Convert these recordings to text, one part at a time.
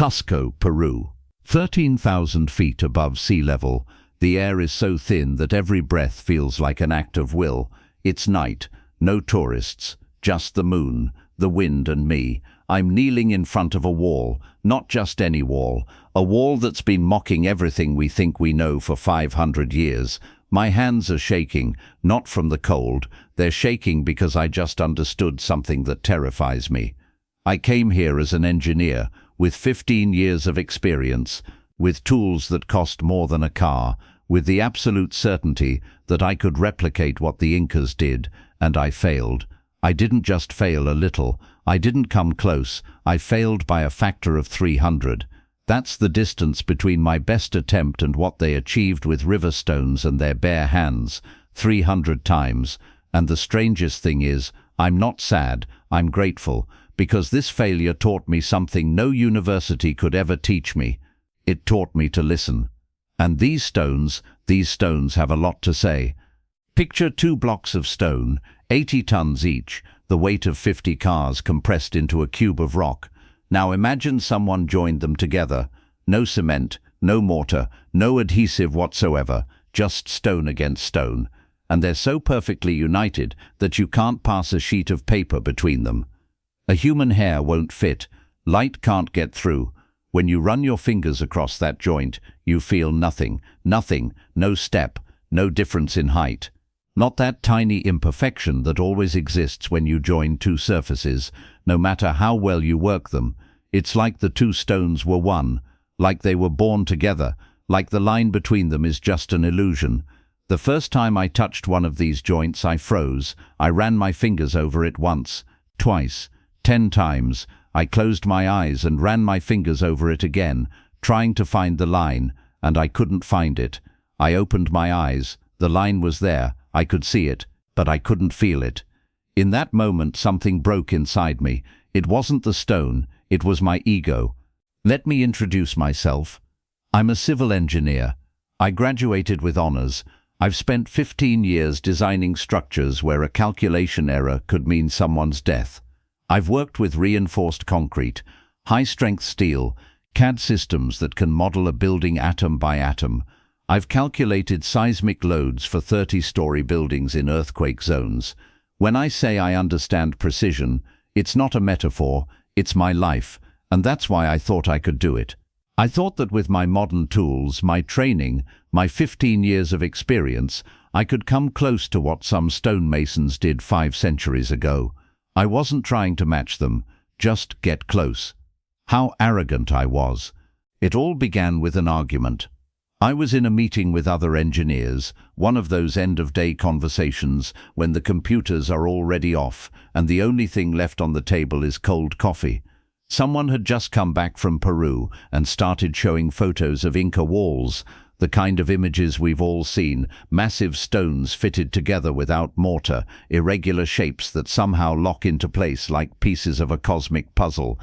Cusco, Peru. 13,000 feet above sea level, the air is so thin that every breath feels like an act of will. It's night, no tourists, just the moon, the wind and me. I'm kneeling in front of a wall, not just any wall, a wall that's been mocking everything we think we know for 500 years. My hands are shaking, not from the cold, they're shaking because I just understood something that terrifies me. I came here as an engineer, with 15 years of experience, with tools that cost more than a car, with the absolute certainty that I could replicate what the Incas did, and I failed. I didn't just fail a little, I didn't come close, I failed by a factor of 300. That's the distance between my best attempt and what they achieved with river stones and their bare hands, 300 times. And the strangest thing is, I'm not sad, I'm grateful, because this failure taught me something no university could ever teach me. It taught me to listen. And these stones have a lot to say. Picture 2 blocks of stone, 80 tons each, the weight of 50 cars compressed into a cube of rock. Now imagine someone joined them together. No cement, no mortar, no adhesive whatsoever, just stone against stone. And they're so perfectly united that you can't pass a sheet of paper between them. A human hair won't fit, light can't get through. When you run your fingers across that joint, you feel nothing, no step, no difference in height. Not that tiny imperfection that always exists when you join 2 surfaces, no matter how well you work them. It's like the 2 stones were one, like they were born together, like the line between them is just an illusion. The first time I touched one of these joints, I froze. I ran my fingers over it once, twice, 10 times. I closed my eyes and ran my fingers over it again, trying to find the line, and I couldn't find it. I opened my eyes. The line was there. I could see it, but I couldn't feel it. In that moment, something broke inside me. It wasn't the stone, it was my ego. Let me introduce myself. I'm a civil engineer. I graduated with honors. I've spent 15 years designing structures where a calculation error could mean someone's death. I've worked with reinforced concrete, high-strength steel, CAD systems that can model a building atom by atom. I've calculated seismic loads for 30-story buildings in earthquake zones. When I say I understand precision, it's not a metaphor, it's my life, and that's why I thought I could do it. I thought that with my modern tools, my training, my 15 years of experience, I could come close to what some stonemasons did 5 centuries ago. I wasn't trying to match them, just get close. How arrogant I was. It all began with an argument. I was in a meeting with other engineers, one of those end-of-day conversations when the computers are already off and the only thing left on the table is cold coffee. Someone had just come back from Peru and started showing photos of Inca walls, the kind of images we've all seen, massive stones fitted together without mortar, irregular shapes that somehow lock into place like pieces of a cosmic puzzle.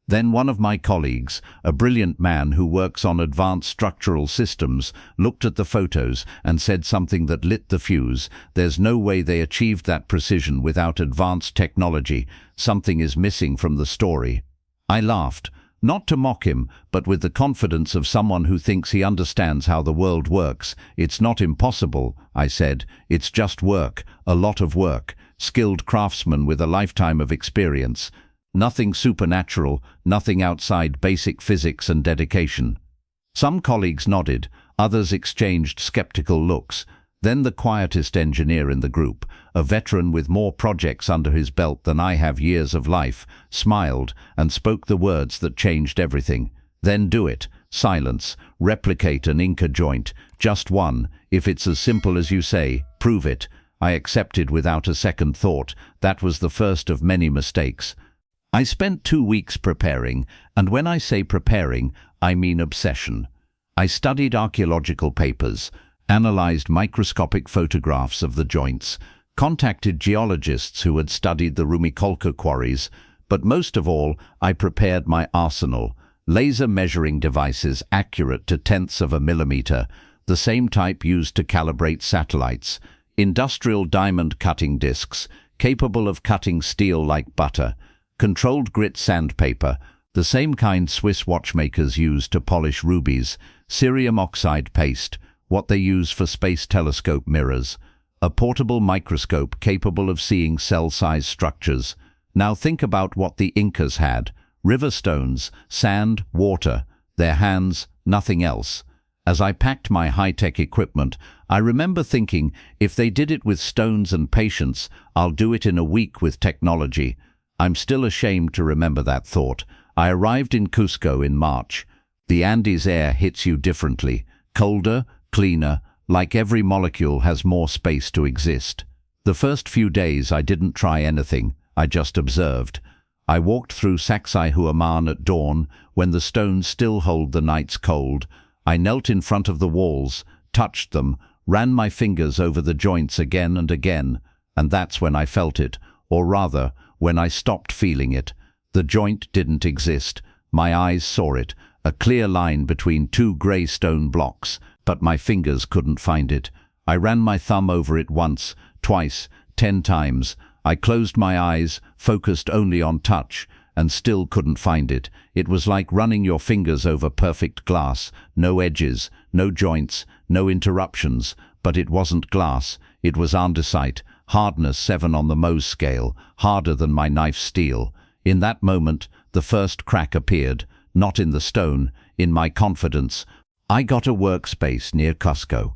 Then one of my colleagues, a brilliant man who works on advanced structural systems, looked at the photos and said something that lit the fuse. There's no way they achieved that precision without advanced technology. Something is missing from the story. I laughed, not to mock him, but with the confidence of someone who thinks he understands how the world works. It's not impossible, I said. It's just work, a lot of work, skilled craftsmen with a lifetime of experience. Nothing supernatural, nothing outside basic physics and dedication. Some colleagues nodded, others exchanged skeptical looks. Then the quietest engineer in the group, a veteran with more projects under his belt than I have years of life, smiled and spoke the words that changed everything. Then do it. Silence. Replicate an Inca joint. Just one. If it's as simple as you say, prove it. I accepted without a second thought. That was the first of many mistakes. I spent 2 weeks preparing, and when I say preparing, I mean obsession. I studied archaeological papers, analyzed microscopic photographs of the joints, contacted geologists who had studied the Rumicolca quarries, but most of all, I prepared my arsenal, laser measuring devices accurate to tenths of a millimeter, the same type used to calibrate satellites, industrial diamond cutting discs, capable of cutting steel like butter, controlled grit sandpaper, the same kind Swiss watchmakers use to polish rubies, cerium oxide paste, what they use for space telescope mirrors, a portable microscope capable of seeing cell-sized structures. Now think about what the Incas had: river stones, sand, water, their hands, nothing else. As I packed my high-tech equipment, I remember thinking, if they did it with stones and patience, I'll do it in a week with technology. I'm still ashamed to remember that thought. I arrived in Cusco in March. The Andes air hits you differently, colder, cleaner, like every molecule has more space to exist. The first few days I didn't try anything, I just observed. I walked through Sacsayhuaman at dawn, when the stones still hold the night's cold. I knelt in front of the walls, touched them, ran my fingers over the joints again and again, and that's when I felt it, or rather, when I stopped feeling it. The joint didn't exist. My eyes saw it, a clear line between two grey stone blocks, but my fingers couldn't find it. I ran my thumb over it once, twice, 10 times. I closed my eyes, focused only on touch, and still couldn't find it. It was like running your fingers over perfect glass, no edges, no joints, no interruptions, but it wasn't glass, it was andesite, hardness 7 on the Mohs scale, harder than my knife's steel. In that moment, the first crack appeared, not in the stone, in my confidence. I got a workspace near Cusco,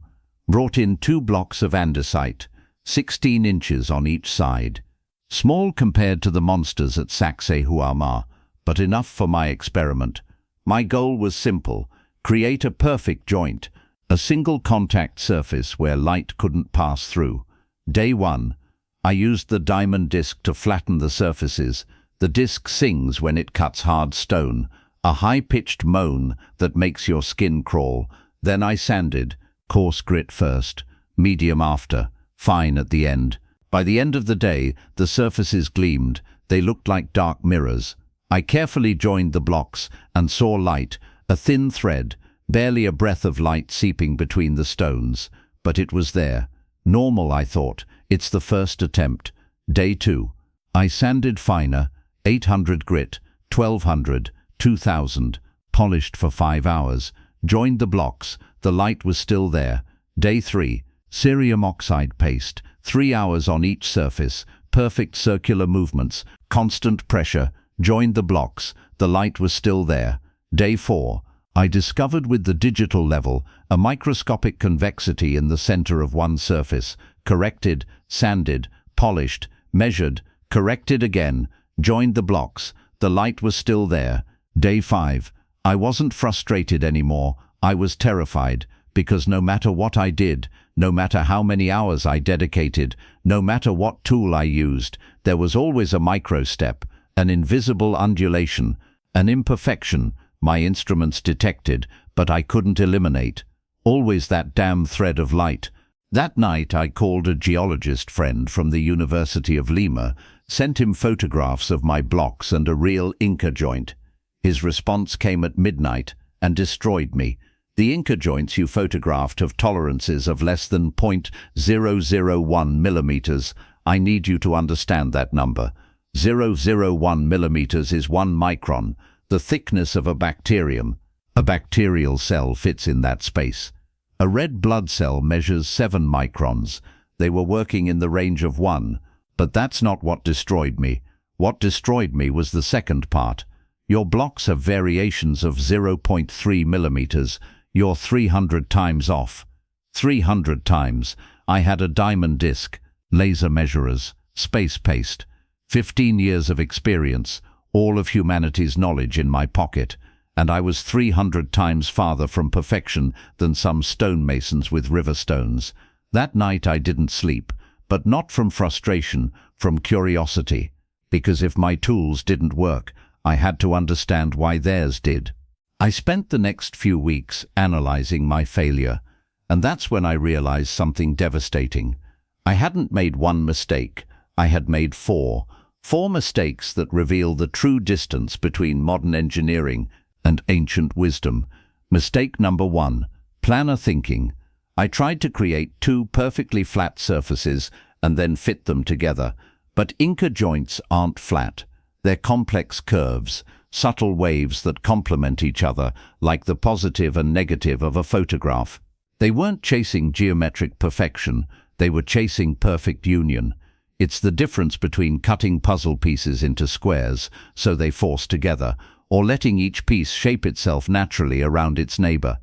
brought in 2 blocks of andesite, 16 inches on each side. Small compared to the monsters at Sacsayhuaman, but enough for my experiment. My goal was simple: create a perfect joint, a single contact surface where light couldn't pass through. Day 1, I used the diamond disc to flatten the surfaces. The disc sings when it cuts hard stone, a high-pitched moan that makes your skin crawl. Then I sanded, coarse grit first, medium after, fine at the end. By the end of the day, the surfaces gleamed. They looked like dark mirrors. I carefully joined the blocks and saw light, a thin thread, barely a breath of light seeping between the stones. But it was there. Normal, I thought. It's the first attempt. Day 2. I sanded finer, 800 grit, 1200, 2000, polished for 5 hours. Joined the blocks. The light was still there. Day 3. Cerium oxide paste, 3 hours on each surface, perfect circular movements, constant pressure. Joined the blocks. The light was still there. Day 4. I discovered with the digital level a microscopic convexity in the center of one surface. Corrected, sanded, polished, measured, corrected again. Joined the blocks. The light was still there. Day 5. I wasn't frustrated anymore. I was terrified, because no matter what I did, no matter how many hours I dedicated, no matter what tool I used, there was always a micro-step, an invisible undulation, an imperfection my instruments detected, but I couldn't eliminate. Always that damn thread of light. That night I called a geologist friend from the University of Lima, sent him photographs of my blocks and a real Inca joint. His response came at midnight and destroyed me. The Inca joints you photographed have tolerances of less than 0.001 millimeters. I need you to understand that number. 0.001 millimeters is 1 micron, the thickness of a bacterium. A bacterial cell fits in that space. A red blood cell measures 7 microns. They were working in the range of 1. But that's not what destroyed me. What destroyed me was the second part. Your blocks have variations of 0.3 millimeters. You're 300 times off. 300 times. I had a diamond disc, laser measurers, space paste, 15 years of experience, all of humanity's knowledge in my pocket, and I was 300 times farther from perfection than some stonemasons with river stones. That night I didn't sleep, but not from frustration, from curiosity, because if my tools didn't work, I had to understand why theirs did. I spent the next few weeks analyzing my failure, and that's when I realized something devastating. I hadn't made one mistake, I had made 4. 4 mistakes that reveal the true distance between modern engineering and ancient wisdom. Mistake number 1, planar thinking. I tried to create 2 perfectly flat surfaces and then fit them together, but Inca joints aren't flat. They're complex curves. subtle waves that complement each other, like the positive and negative of a photograph. They weren't chasing geometric perfection, they were chasing perfect union. It's the difference between cutting puzzle pieces into squares so they force together, or letting each piece shape itself naturally around its neighbor.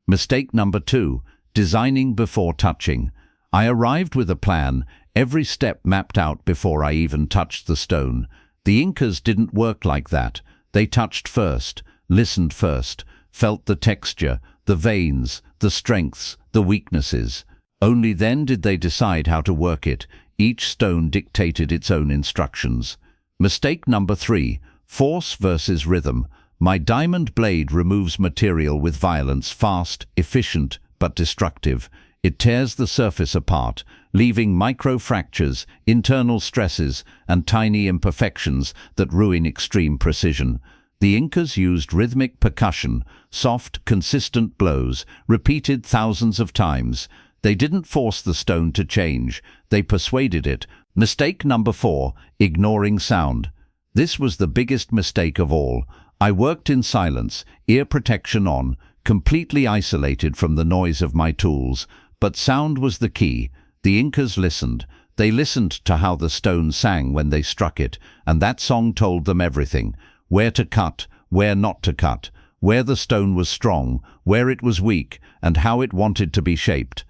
Mistake number 2, designing before touching. I arrived with a plan, every step mapped out before I even touched the stone. The Incas didn't work like that. They touched first, listened first, felt the texture, the veins, the strengths, the weaknesses. Only then did they decide how to work it. Each stone dictated its own instructions. Mistake number 3, force versus rhythm. My diamond blade removes material with violence, fast, efficient, but destructive. It tears the surface apart, leaving micro-fractures, internal stresses, and tiny imperfections that ruin extreme precision. The Incas used rhythmic percussion, soft, consistent blows, repeated thousands of times. They didn't force the stone to change, they persuaded it. Mistake number 4, ignoring sound. This was the biggest mistake of all. I worked in silence, ear protection on, completely isolated from the noise of my tools. But sound was the key. The Incas listened. They listened to how the stone sang when they struck it, and that song told them everything. Where to cut, where not to cut, where the stone was strong, where it was weak, and how it wanted to be shaped.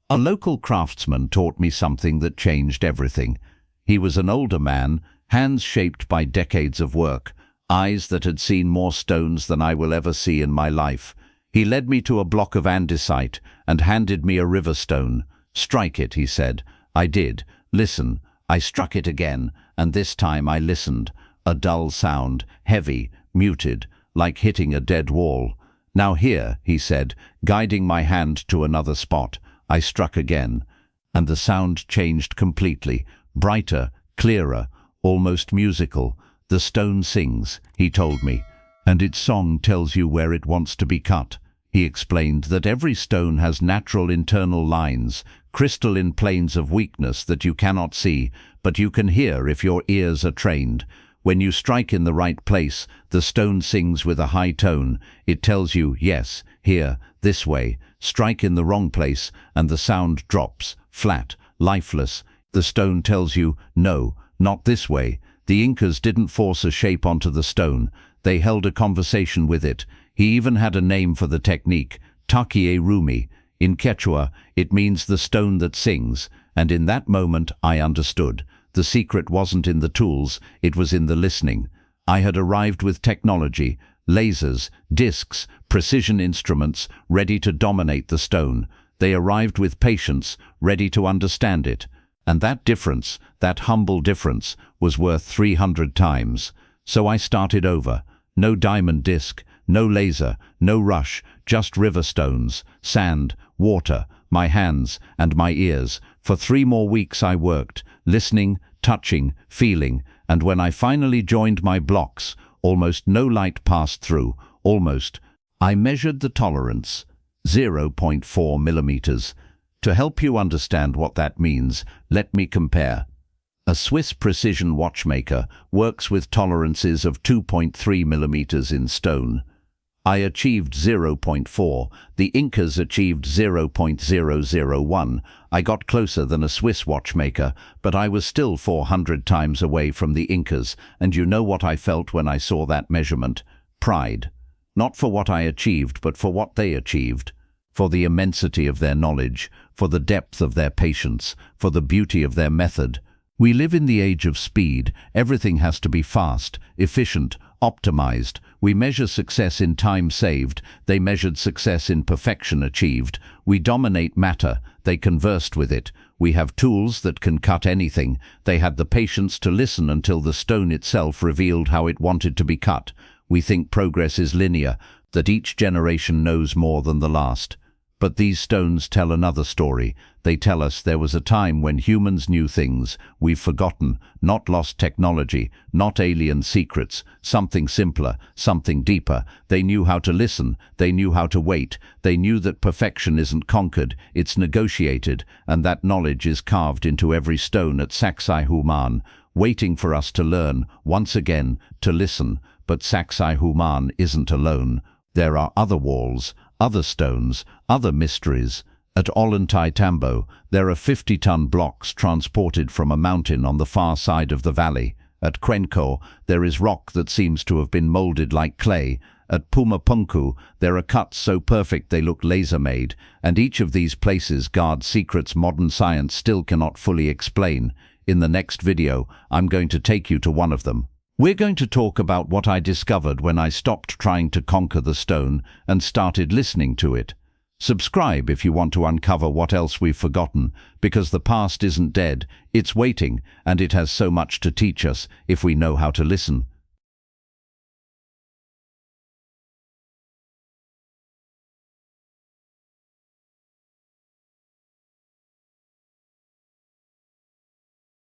A local craftsman taught me something that changed everything. He was an older man, hands shaped by decades of work, eyes that had seen more stones than I will ever see in my life. He led me to a block of andesite and handed me a river stone. "Strike it," he said. I did. "Listen." I struck it again, and this time I listened. A dull sound, heavy, muted, like hitting a dead wall. "Now here," he said, guiding my hand to another spot. I struck again, and the sound changed completely, brighter, clearer, almost musical. "The stone sings," he told me, "and its song tells you where it wants to be cut." He explained that every stone has natural internal lines, crystalline planes of weakness that you cannot see, but you can hear if your ears are trained. When you strike in the right place, the stone sings with a high tone. It tells you, yes, here, this way. Strike in the wrong place, and the sound drops, flat, lifeless. The stone tells you, no, not this way. The Incas didn't force a shape onto the stone. They held a conversation with it. He even had a name for the technique, Takie Rumi. In Quechua, it means the stone that sings, and in that moment I understood. The secret wasn't in the tools, it was in the listening. I had arrived with technology, lasers, discs, precision instruments, ready to dominate the stone. They arrived with patience, ready to understand it. And that difference, that humble difference, was worth 300 times. So I started over. No diamond disc, no laser, no rush, just river stones, sand, water, my hands and my ears. For 3 more weeks I worked, listening, touching, feeling, and when I finally joined my blocks, almost no light passed through, almost. I measured the tolerance, 0.4 millimeters. To help you understand what that means, let me compare. A Swiss precision watchmaker works with tolerances of 2.3 millimeters in stone. I achieved 0.4, the Incas achieved 0.001. I got closer than a Swiss watchmaker, but I was still 400 times away from the Incas, and you know what I felt when I saw that measurement? Pride. Not for what I achieved, but for what they achieved. For the immensity of their knowledge, for the depth of their patience, for the beauty of their method. We live in the age of speed. Everything has to be fast, efficient, optimized. We measure success in time saved. They measured success in perfection achieved. We dominate matter. They conversed with it. We have tools that can cut anything. They had the patience to listen until the stone itself revealed how it wanted to be cut. We think progress is linear, that each generation knows more than the last. But these stones tell another story. They tell us there was a time when humans knew things we've forgotten, not lost technology, not alien secrets, something simpler, something deeper. They knew how to listen, they knew how to wait, they knew that perfection isn't conquered, it's negotiated, and that knowledge is carved into every stone at Sacsayhuaman, waiting for us to learn, once again, to listen. but Sacsayhuaman isn't alone. There are other walls, other stones, other mysteries. At Ollantaytambo, there are 50-ton blocks transported from a mountain on the far side of the valley. At Cuenco, there is rock that seems to have been molded like clay. At Pumapunku, there are cuts so perfect they look laser-made, and each of these places guards secrets modern science still cannot fully explain. In the next video, I'm going to take you to one of them. We're going to talk about what I discovered when I stopped trying to conquer the stone and started listening to it. Subscribe if you want to uncover what else we've forgotten, because the past isn't dead, it's waiting, and it has so much to teach us if we know how to listen.